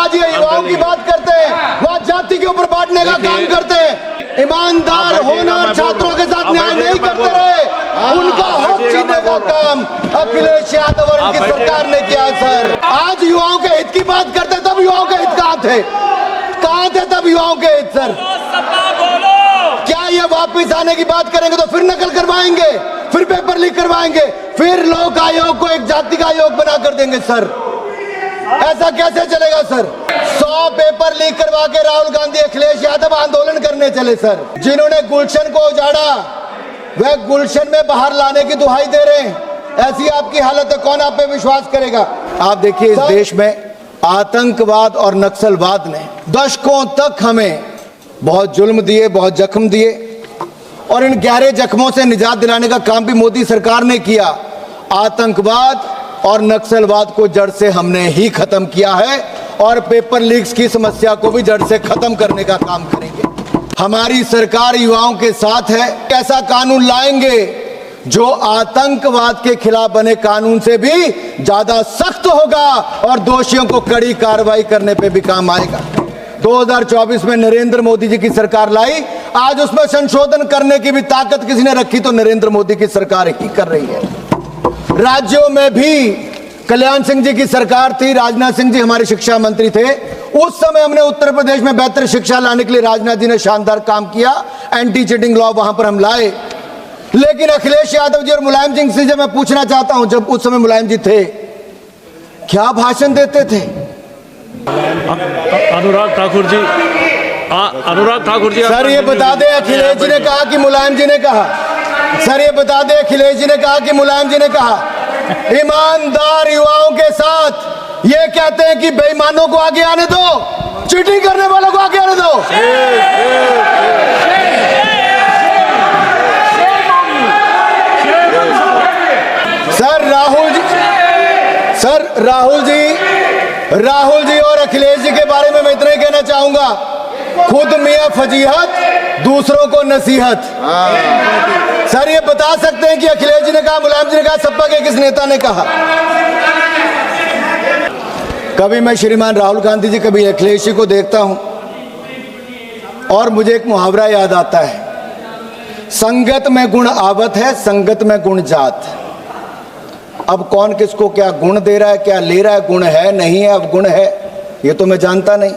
आज ये युवाओं की बात करते हैं, वह जाति के ऊपर बांटने का काम करते हैं। ईमानदार होनहार छात्रों के साथ न्याय नहीं करते रहे, उनका हक छीनने का काम अखिलेश यादव और इनकी सरकार ने किया। सर आज युवाओं के हित की बात करते, तब युवाओं के हित कहाँ थे? कहाँ थे तब युवाओं के हित? सर क्या ये वापिस आने की बात करेंगे तो फिर नकल करवाएंगे, फिर पेपर लीक करवाएंगे, फिर लोक आयोग को एक जाति का आयोग बना कर देंगे? सर ऐसा कैसे चलेगा? सर 100 पेपर लीक करवा के राहुल गांधी अखिलेश यादव आंदोलन करने चले। सर जिन्होंने गुलशन को उजाड़ा वह गुलशन में बाहर लाने की दुहाई दे रहे हैं। ऐसी आपकी हालत है, कौन आप पे विश्वास करेगा? आप देखिए, इस देश में आतंकवाद और नक्सलवाद ने दशकों तक हमें बहुत जुल्म दिए, बहुत जख्म दिए, और इन गहरे जख्मों से निजात दिलाने का काम भी मोदी सरकार ने किया। आतंकवाद और नक्सलवाद को जड़ से हमने ही खत्म किया है और पेपर लीक्स की समस्या को भी जड़ से खत्म करने का काम करेंगे। हमारी सरकार युवाओं के साथ है। ऐसा कानून लाएंगे जो आतंकवाद के खिलाफ बने कानून से भी ज्यादा सख्त होगा और दोषियों को कड़ी कार्रवाई करने पे भी काम आएगा। 2024 में नरेंद्र मोदी जी की सरकार लाई, आज उसमें संशोधन करने की भी ताकत किसी ने रखी तो नरेंद्र मोदी की सरकार ही कर रही है। राज्यों में भी कल्याण सिंह जी की सरकार थी, राजनाथ सिंह जी हमारे शिक्षा मंत्री थे। उस समय हमने उत्तर प्रदेश में बेहतर शिक्षा लाने के लिए राजनाथ जी ने शानदार काम किया, एंटी चीटिंग लॉ वहां पर हम लाए। लेकिन अखिलेश यादव जी और मुलायम सिंह से मैं पूछना चाहता हूं, जब उस समय मुलायम जी थे, क्या भाषण देते थे? अनुराग ठाकुर जी सर ये बता दे अखिलेश जी ने कहा कि मुलायम जी ने कहा? सर ये बता दे अखिलेश जी ने कहा कि मुलायम जी ने कहा? ईमानदार युवाओं के साथ ये कहते हैं कि बेईमानों को आगे आने दो, चीटिंग करने वालों को आगे आने दो। सर राहुल जी और अखिलेश जी के बारे में मैं इतना ही कहना चाहूंगा, खुद मियां फजीहत, दूसरों को नसीहत। सर ये बता सकते हैं कि अखिलेश जी ने कहा, मुलायम जी ने कहा, सपा के किस नेता ने कहा? कभी मैं श्रीमान राहुल गांधी जी, कभी अखिलेश जी को देखता हूं और मुझे एक मुहावरा याद आता है, संगत में गुण आवत है, संगत में गुण जात। अब कौन किसको क्या गुण दे रहा है, क्या ले रहा है, गुण है नहीं है, अब गुण है ये तो मैं जानता नहीं,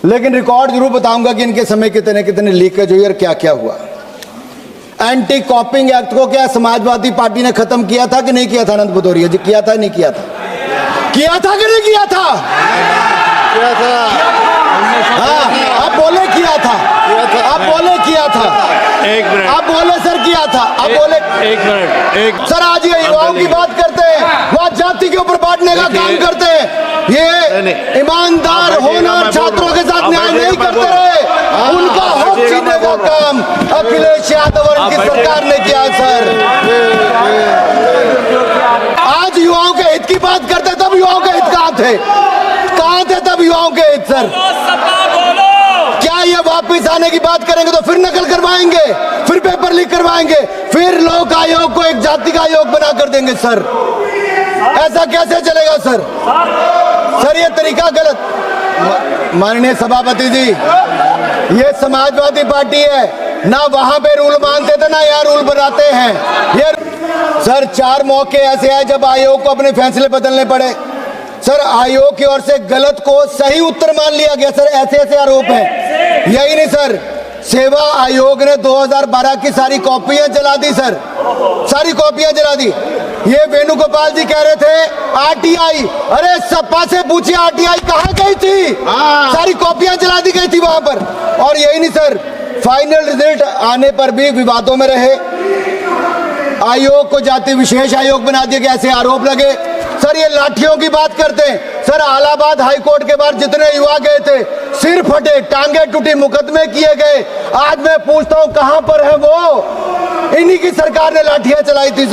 लेकिन रिकॉर्ड जरूर बताऊंगा कि इनके समय कितने कितने लीकेज हुई और क्या क्या हुआ। एंटी कॉपिंग एक्ट को क्या समाजवादी पार्टी ने खत्म किया था कि नहीं किया था? आनंद भदौरिया जी, किया था नहीं किया था? किया था कि नहीं किया था? किया था। हाँ आप बोले किया था, आप बोले किया था, एक मिनट, आप बोले सर किया था, आप बोले एक मिनट। सर आज ये युवाओं की बात करते हैं, वह जाति के ऊपर बांटने का काम करते हैं। ये ईमानदार होनहार छात्रों के साथ न्याय नहीं करते रहे, उनका हक छीनने का काम अखिलेश यादव और इनकी सरकार ने किया। सर आज युवाओं के हित की बात करते, तब युवाओं के हित कहाँ थे? कहाँ थे तब युवाओं के हित? सर क्या ये वापिस आने की बात करेंगे तो फिर नकल करवाएंगे, फिर पेपर लीक करवाएंगे, फिर लोक आयोग को एक जाति का आयोग बना कर देंगे? सर ऐसा कैसे चलेगा? सर ये तरीका गलत। माननीय सभापति जी, ये समाजवादी पार्टी है, ना वहां पे रूल मानते थे ना यहाँ रूल बनाते हैं। ये सर 4 मौके ऐसे आए जब आयोग को अपने फैसले बदलने पड़े। सर आयोग की ओर से गलत को सही उत्तर मान लिया गया। सर ऐसे ऐसे आरोप हैं। यही नहीं सर, सेवा आयोग ने 2012 की सारी कॉपियां जला दी। सर सारी कॉपियां जला दी। ये वेणुगोपाल जी कह रहे थे आरटीआई, अरे सपा से पूछिए आरटीआई कहाँ गई थी? सारी कॉपियां जला दी गई थी वहां पर। और यही नहीं सर, फाइनल रिजल्ट आने पर भी विवादों में रहे, आयोग को जाति विशेष आयोग बना दिया गया, ऐसे आरोप लगे। सर ये लाठियों की बात करते हैं। सर इलाहाबाद हाईकोर्ट के बाहर जितने युवा गए थे, सिर फटे, टांगे टूटी, मुकदमे किए गए। आज मैं पूछता हूं कहां पर है वो? इन्हीं की सरकार ने लाठियां चलाई थी।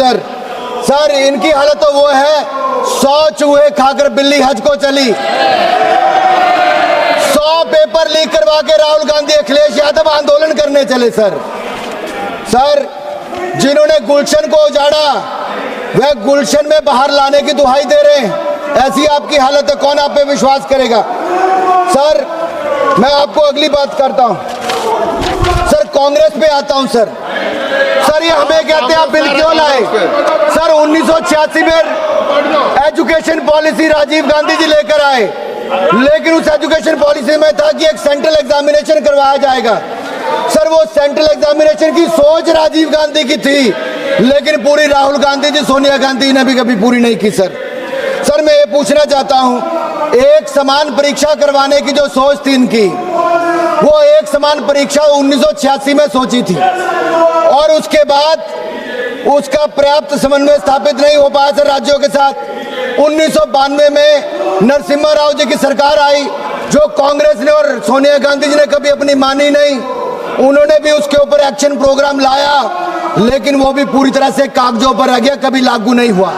सर इनकी हालत तो वो है, 100 चूहे खाकर बिल्ली हज को चली। 100 पेपर लीक करवा के राहुल गांधी अखिलेश यादव आंदोलन करने चले। सर जिन्होंने गुलशन को उजाड़ा वह गुलशन में बाहर लाने की दुहाई दे रहे हैं। ऐसी आपकी हालत है, कौन आप पे विश्वास करेगा? सर मैं आपको अगली बात करता हूं। सर कांग्रेस पे आता हूं सर। सर ये हमें कहते हैं आप बिल क्यों लाए? सर 1986 में एजुकेशन पॉलिसी राजीव गांधी जी लेकर आए, लेकिन उस एजुकेशन पॉलिसी में था कि एक सेंट्रल एग्जामिनेशन करवाया जाएगा। सर वो सेंट्रल एग्जामिनेशन की सोच राजीव गांधी की थी, लेकिन पूरी राहुल गांधी जी, सोनिया गांधी ने भी कभी पूरी नहीं की। सर मैं ये पूछना चाहता हूं, एक समान परीक्षा करवाने की जो सोच थी इनकी, वो एक समान परीक्षा 1986 में सोची थी, और उसके बाद उसका पर्याप्त समन्वय स्थापित नहीं हो पाया सर राज्यों के साथ। 1992 में नरसिम्हा राव जी की सरकार आई, जो कांग्रेस ने और सोनिया गांधी जी ने कभी अपनी मानी नहीं। उन्होंने भी उसके ऊपर एक्शन प्रोग्राम लाया, लेकिन वो भी पूरी तरह से कागजों पर रह गया, कभी लागू नहीं हुआ।